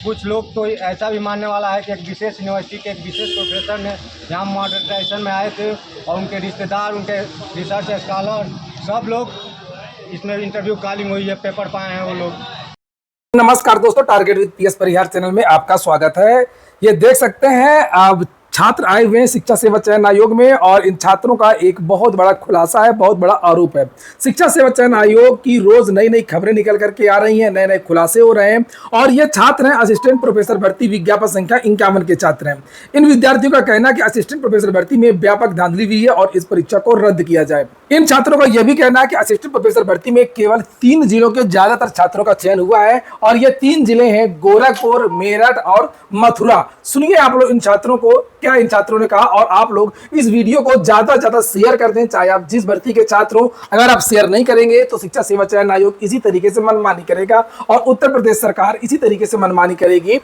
कुछ लोग तो ऐसा भी मानने वाला है कि एक विशेष यूनिवर्सिटी के एक विशेष प्रोफेसर ने यहाँ मॉडर्नाइजेशन में आए थे और उनके रिश्तेदार, उनके रिसर्च स्कॉलर सब लोग इसमें इंटरव्यू कॉलिंग हुई है, पेपर पाए हैं वो लोग। नमस्कार दोस्तों, target with PS Parihar channel में आपका स्वागत है। ये देख सकते हैं आप छात्र आए हुए हैं शिक्षा सेवा चयन आयोग में और इन छात्रों का एक बहुत बड़ा खुलासा है, बहुत बड़ा आरोप है। शिक्षा सेवा चयन आयोग की रोज नई नई खबरें निकल करके आ रही हैं, नए नए खुलासे हो रहे हैं और ये छात्र हैं असिस्टेंट प्रोफेसर भर्ती विज्ञापन संख्या 51 के छात्र हैं। इन विद्यार्थियों का कहना है कि असिस्टेंट प्रोफेसर भर्ती में व्यापक धांधली हुई है और इस परीक्षा को रद्द किया जाए। इन छात्रों का यह भी कहना है कि असिस्टेंट प्रोफेसर भर्ती में केवल 3 जिलों के ज्यादातर छात्रों का चयन हुआ है और ये 3 जिले हैं गोरखपुर, मेरठ और मथुरा। सुनिए आप लोग इन छात्रों को, क्या इन छात्रों ने कहा, और आप लोग इस वीडियो को ज्यादा से ज्यादा शेयर कर दें, चाहे आप जिस भर्ती के छात्र हो। अगर आप शेयर नहीं करेंगे तो शिक्षा सेवा चयन आयोग इसी तरीके से मनमानी करेगा और उत्तर प्रदेश सरकार इसी तरीके से मनमानी करेगी।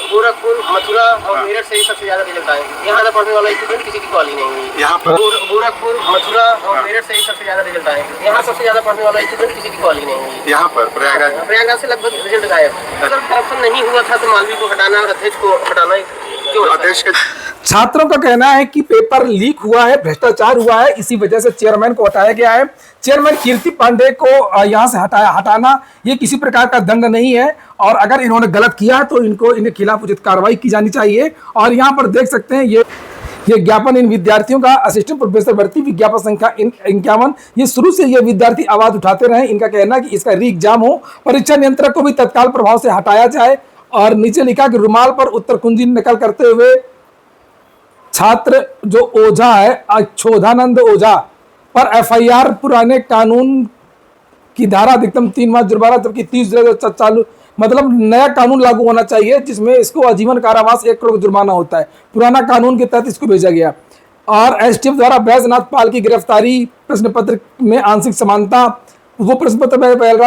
गोरखपुर, मथुरा और मेरठ से ही सबसे ज्यादा रिजल्ट आए। यहाँ पढ़ने वाला स्टूडेंट किसी की कॉलेज नहीं है। यहाँ पर गोरखपुर, मथुरा और मेरठ से ही सबसे ज्यादा रिजल्ट आए। यहाँ सबसे ज्यादा पढ़ने वाला स्टूडेंट किसी की कॉलेज नहीं है। यहाँ पर प्रयागराज से लगभग रिजल्ट गायब। अगर करप्शन नहीं हुआ था तो मालवी को हटाना और अध्यक्ष को हटाना क्यों? अध्यक्ष के छात्रों का कहना है कि पेपर लीक हुआ है, भ्रष्टाचार हुआ है, इसी वजह से चेयरमैन को हटाया गया है। चेयरमैन कीर्ति पांडे को यहाँ से हटाना ये किसी प्रकार का दंड नहीं है और अगर इन्होंने गलत किया तो इनके खिलाफ उचित कार्रवाई की जानी चाहिए। और यहाँ पर देख सकते हैं ये ज्ञापन इन विद्यार्थियों का असिस्टेंट प्रोफेसर भर्ती विज्ञापन संख्या 51। ये शुरू से ये विद्यार्थी आवाज उठाते रहे। इनका कहना है कि इसका री एग्जाम हो, परीक्षा नियंत्रक को भी तत्काल प्रभाव से हटाया जाए। और नीचे लिखा कि रुमाल पर उत्तर कुंजी नकल करते हुए छात्र जो ओझा है, अक्षोधानंद ओझा पर एफआईआर पुराने कानून की धारा अधिकतम 3 माह जुर्माना, जबकि 30 जुलाई चालू, मतलब नया कानून लागू होना चाहिए जिसमें इसको आजीवन कारावास 1 करोड़ जुर्माना होता है। पुराना कानून के तहत इसको भेजा गया। और एसटीएफ द्वारा बैजनाथ पाल की गिरफ्तारी, प्रश्न पत्र में आंशिक समानता, वो प्रश्न पत्र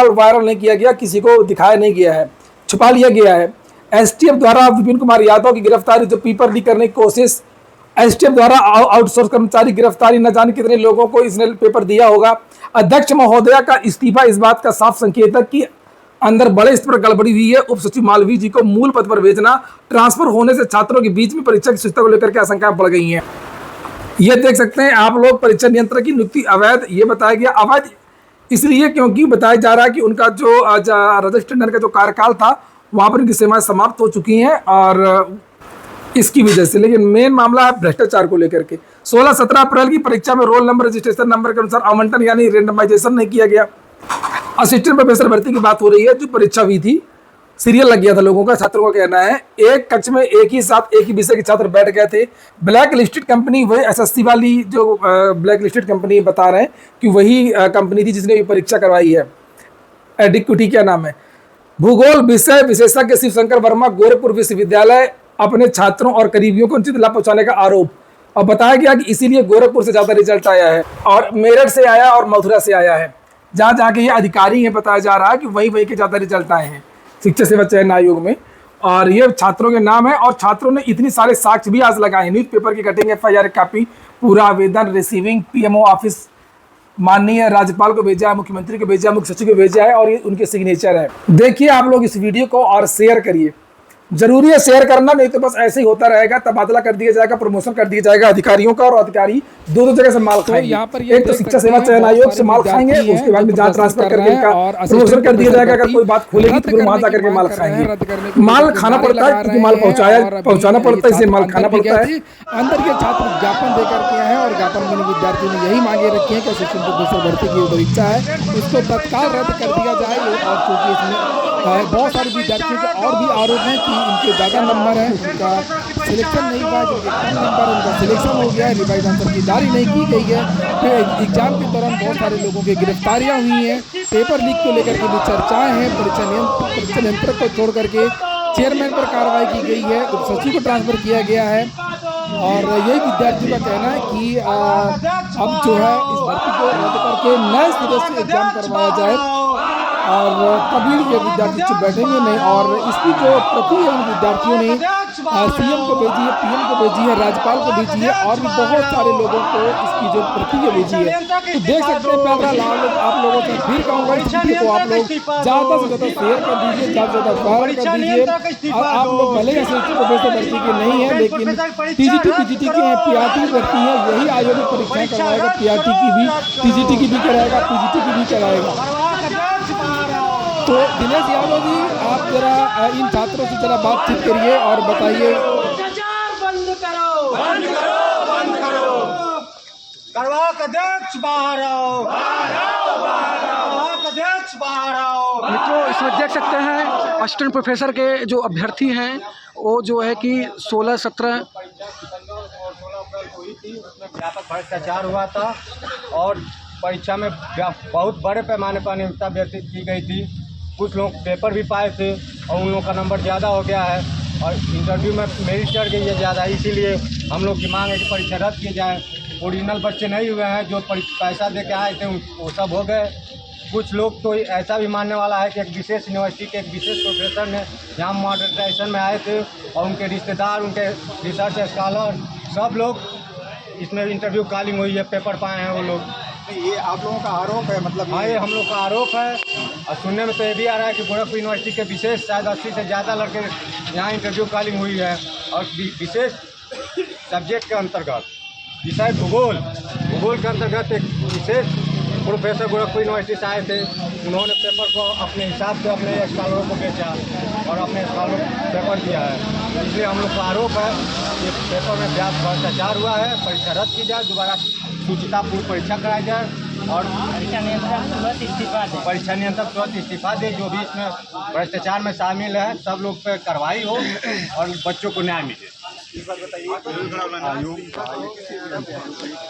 वायरल नहीं किया गया, किसी को दिखाया नहीं गया है, छुपा लिया गया है। एसटीएफ द्वारा विपिन कुमार यादव की गिरफ्तारी, जो पेपर लीक करने की कोशिश, एसटीएफ द्वारा आउटसोर्स कर्मचारी गिरफ्तारी, न जाने कितने लोगों को इसने पेपर दिया होगा। अध्यक्ष महोदया का इस्तीफा इस बात का साफ संकेत है कि अंदर बड़े स्तर पर गड़बड़ी हुई है। उप सचिव मालवीय जी को मूल पद पर भेजना, ट्रांसफर होने से छात्रों के बीच में परीक्षा की शुचिता को लेकर के आशंकाएं बढ़ गई हैं। ये देख सकते हैं आप लोग, परीक्षा नियंत्रक की नियुक्ति अवैध, ये बताया गया। अवैध इसलिए क्योंकि बताया जा रहा है कि उनका जो रजत टंडन का जो कार्यकाल था वहां पर इनकी सेवाएं समाप्त हो चुकी हैं और इसकी वजह से। लेकिन मेन मामला है भ्रष्टाचार को लेकर के। 16-17 अप्रैल की परीक्षा में रोल नंबर, रजिस्ट्रेशन नंबर के अनुसार आवंटन यानी रेंडमाइजेशन नहीं किया गया। असिस्टेंट प्रोफेसर भर्ती की बात हो रही है। जो परीक्षा हुई थी, सीरियल लग गया था लोगों का। छात्रों का कहना है एक कक्ष में एक ही साथ एक ही विषय के छात्र बैठ गए थे। ब्लैक लिस्टेड कंपनी, वही एसएससी वाली जो ब्लैक लिस्टेड कंपनी बता रहे हैं कि वही कंपनी थी जिसने ये परीक्षा करवाई है। एडिक्विटी क्या नाम है। भूगोल विषय विशेषज्ञ शिवशंकर वर्मा, गोरखपुर विश्वविद्यालय, अपने छात्रों और करीबियों को उचित लाभ पहुंचाने का आरोप। और बताया गया कि इसीलिए गोरखपुर से ज्यादा रिजल्ट आया है और मेरठ से आया और मथुरा से आया है। जहां जाके ये अधिकारी हैं, बताया जा रहा है कि वही के ज्यादा रिजल्ट आए हैं शिक्षा सेवा चयन आयोग में। और ये छात्रों के नाम है और छात्रों ने इतनी सारे साक्ष्य भी आज लगाए हैं। न्यूज़पेपर की कटिंग, एफआईआर कॉपी, पूरा आवेदन, रिसीविंग, पीएमओ ऑफिस, माननीय राज्यपाल को भेजा है, मुख्यमंत्री को भेजा है, मुख्य सचिव को भेजा है और ये उनके सिग्नेचर है। देखिए आप लोग इस वीडियो को और शेयर करिए। जरूरी है शेयर करना, नहीं तो बस ऐसे ही होता रहेगा, तबादला कर दिया जाएगा, प्रमोशन कर दिया जाएगा अधिकारियों का और अधिकारी दो जगह से माल खाएंगे। एक तो शिक्षा सेवा चयन आयोग से माल खाएंगे, उसके बाद में जहाँ ट्रांसफर करके इनका प्रमोशन कर दिया जाएगा। अगर कोई बात खुलेगी तो फिर वहां जाकर के माल खाएंगे। माल खाना पड़ता है क्योंकि माल पहुंचाना पड़ता है, इसे माल खाना पड़ता है। अंदर के छात्र ज्ञापन देकर के हैं और ज्ञापन में विद्यार्थियों ने यही मांगे रखी है कि असिस्टेंट प्रोफेसर भर्ती की परीक्षा है उसको तत्काल रद्द कर दिया जाए। और क्योंकि इसमें बहुत सारे विद्यार्थियों के और भी आरोप हैं कि इनके ज़्यादा नंबर हैं, उनका सिलेक्शन नहीं हुआ, जो कम नंबर उनका सिलेक्शन हो गया है, रिवाइज आंसर की जारी नहीं की गई है। फिर एग्जाम के दौरान बहुत सारे लोगों की गिरफ्तारियां हुई हैं। पेपर लीक को लेकर के भी चर्चाएं हैं। परीक्षा नियंत्रक को छोड़ करके चेयरमैन पर कार्रवाई की गई है, उप सचिव को ट्रांसफर किया गया है। और यही विद्यार्थियों का कहना है कि अब जो है इस भर्ती को रद्द करके नए सिरे से एग्जाम करवाया जाए और तभी ये विद्यार्थी चुप बैठेंगे नहीं। और इसकी जो प्रति है उन विद्यार्थियों ने सीएम को भेजी है, पीएम को भेजी है, राज्यपाल को भेजी है और भी बहुत सारे लोगों को इसकी जो प्रतिक्रिया भेजी है। तो देख सकते हैं प्यारा लाल, आप लोगों से फिर कहूँगा इस वीडियो को आप लोग ज़्यादा से ज़्यादा शेयर कर दीजिए, ज़्यादा से ज़्यादा वायरल कर दीजिए। और आप लोग भले ही असिस्टेंट प्रोफेसर भर्ती के नहीं है, लेकिन टीजीटी पीजीटी के हैं, पीआरटी भर्ती है, यही आयोग परीक्षाएं करवाएगा, पीआरटी की भी, टीजीटी की भी कराएगा, पीजीटी की भी कराएगा। तो दिनेश यादव जी, आप जरा इन छात्रों से जरा बातचीत करिए और बताइए। बंद करो, बंद करो, बंद करो। करवाक अध्यक्ष बाहर आओ, करवाक अध्यक्ष बाहर आओ। मित्रों, इसमें देख सकते हैं असिस्टेंट प्रोफेसर के जो अभ्यर्थी हैं वो जो है कि 16-17 हुई थी, उसमें व्यापक भ्रष्टाचार हुआ था और परीक्षा में बहुत बड़े पैमाने पर अनियमितता व्यतीत की गई थी। कुछ लोग पेपर भी पाए थे और उन लोगों का नंबर ज़्यादा हो गया है और इंटरव्यू में मेरिट चढ़ गई है ज़्यादा, इसीलिए हम लोग की मांग है कि परीक्षा रद्द की जाए। ओरिजिनल बच्चे नहीं हुए हैं, जो पैसा दे के आए थे वो सब हो गए। कुछ लोग तो ऐसा भी मानने वाला है कि एक विशेष यूनिवर्सिटी के एक विशेष प्रोफेसर ने यहाँ मॉडर्नाइजेशन में आए थे और उनके रिश्तेदार, उनके रिसर्च स्कॉलर सब लोग इसमें इंटरव्यू कॉलिंग हुई है, पेपर पाए हैं वो लोग। ये आप लोगों का आरोप है, मतलब हाँ, ये हम लोग का आरोप है। और सुनने में तो ये भी आ रहा है कि गोरखपुर यूनिवर्सिटी के विशेष शायद 80 से ज़्यादा लड़के यहाँ इंटरव्यू कॉलिंग हुई है और विशेष सब्जेक्ट के अंतर्गत विषय भूगोल के अंतर्गत एक विशेष प्रोफेसर गोरखपुर यूनिवर्सिटी से आए थे। उन्होंने पेपर को अपने हिसाब से अपने स्कॉलरों को बेचा और अपने स्कॉलरों को पेपर दिया है। इसलिए हम लोग का आरोप है कि पेपर में व्यापक भ्रष्टाचार हुआ है। परीक्षा रद्द की जाए, दोबारा सूचितापूर्व परीक्षा कराई जाए और परीक्षा नियंत्रक तुरंत इस्तीफा दे। जो भी इसमें भ्रष्टाचार में शामिल है सब लोग पे कार्रवाई हो और बच्चों को न्याय मिले।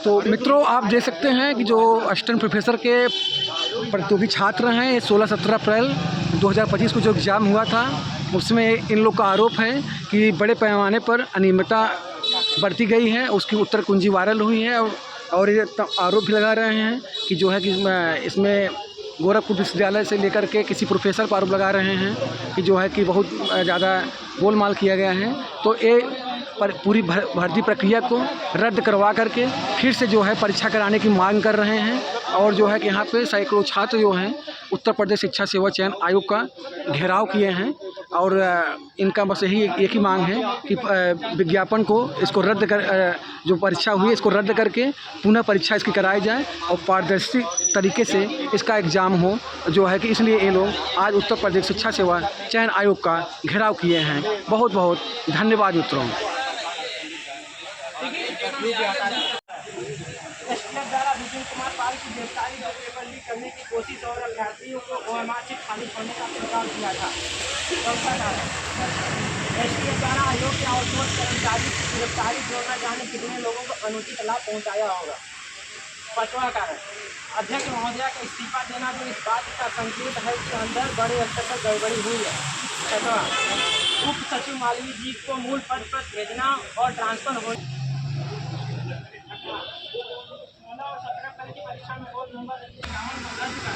तो मित्रों, आप देख सकते हैं कि जो असिस्टेंट प्रोफेसर के प्रतियोगी छात्र हैं, 16-17 अप्रैल 2025 को जो एग्ज़ाम हुआ था उसमें इन लोग का आरोप है कि बड़े पैमाने पर अनियमितता बरती गई है। उसकी उत्तर कुंजी वायरल हुई है और ये आरोप भी लगा रहे हैं कि जो है कि इसमें गोरखपुर विश्वविद्यालय से लेकर के किसी प्रोफेसर पर आरोप लगा रहे हैं कि जो है कि बहुत ज़्यादा गोलमाल किया गया है। तो ये पूरी भर्ती प्रक्रिया को रद्द करवा करके फिर से जो है परीक्षा कराने की मांग कर रहे हैं। और जो है कि यहाँ पे सैकड़ों छात्र जो हैं उत्तर प्रदेश शिक्षा सेवा चयन आयोग का घेराव किए हैं और इनका बस यही एक ही मांग है कि विज्ञापन को इसको रद्द कर, जो परीक्षा हुई इसको रद्द करके पुनः परीक्षा इसकी कराई जाए और पारदर्शी तरीके से इसका एग्ज़ाम हो। जो है कि इसलिए ये लोग आज उत्तर प्रदेश शिक्षा सेवा चयन आयोग का घेराव किए हैं। बहुत बहुत धन्यवाद मित्रों। द्वारा विपिन कुमार पाल की गिरफ्तारी पर पेपर लीक करने की कोशिश और अभ्यर्थियों को ओएमआर से खाली छोड़ने का प्रस्ताव किया था। एसटीएफ द्वारा आयोग के आउटसोर्स कर्मचारी की गिरफ्तारी जोड़ना जाने कितने लोगों को अनुचित लाभ पहुँचाया होगा। 5वां कारण, अध्यक्ष महोदया का इस्तीफा देना भी इस बात का संकेत है कि अंदर बड़े स्तर पर गड़बड़ी हुई है। 6वां, उप सचिव मालवीय जी को मूल पद पर भेजना और ट्रांसफर होने की परीक्षा में रोल नंबर रद्द कर